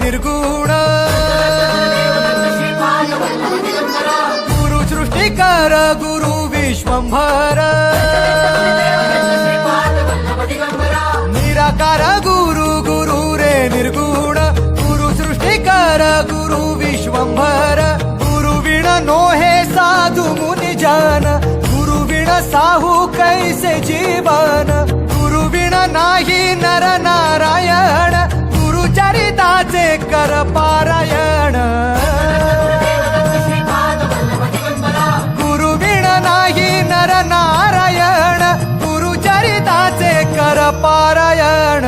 निर्गुण गुरु सृष्टिकर गुरु विश्वंभर निराकार गुरु गुरु रे निर्गुण गुरु सृष्टिकर गुरु विश्वंभर गुरु विण नोहे साधु मुनि जन गुरु विण साहू कैसे जीवन गुरु विण नाही नर नारायण गुरु चरिताचे कर पारायण गुरु विण नाही नर नारायण गुरु चरिताचे कर पारायण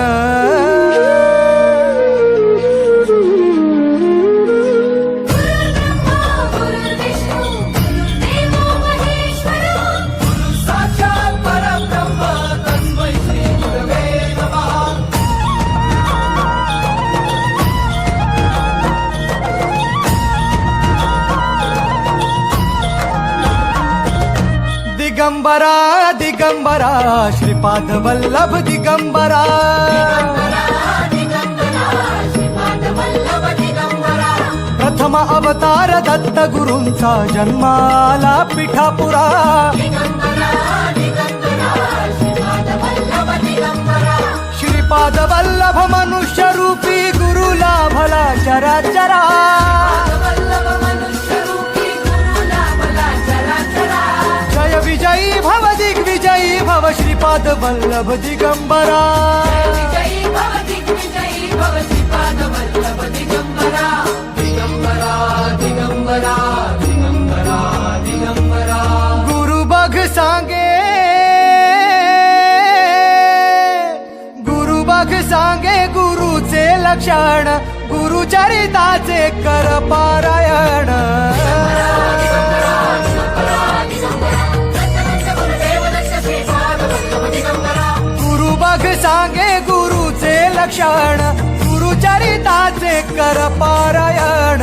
दिगंबरा दिगंबरा श्रीपाद वल्लभ दिगंबरा प्रथम अवतार दत्त गुरूंचा जन्माला पिठापुरा श्रीपाद वल्लभ मनुष्य रूपी गुरु लाभला चराचरा विजयी भव दिग्विजयी भव श्रीपाद वल्लभ दिगंबरा दिगंबरा दिगंबरा दिगंबरा दिगंबरा गुरु बघ सांगे गुरुचे लक्षण गुरु चरिताचे कर पारायण सांगे गुरुचे लक्षण गुरु चरिताचे कर पारायण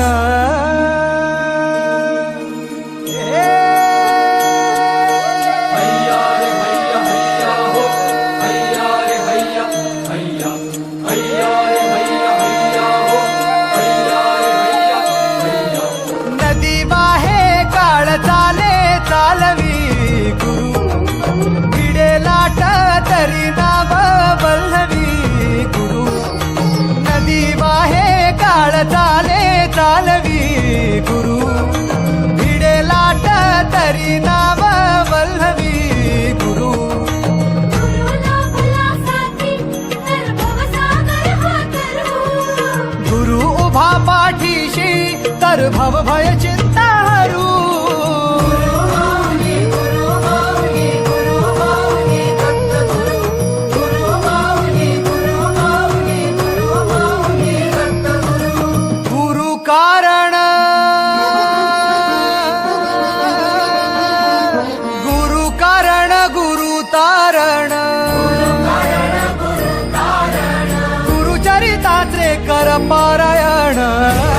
नदी वाहे काळ चाले चालवी गुरु भिडे लाट तरी नाव वल्लवी गुरु नदी वाहे काळ चाले चालवी गुरु भिडे लाट तरी नाव वल्लवी गुरु गुरु उभा पाठीशी तर भव भय चिंता हरू गुरु चरिताचे कर पारायण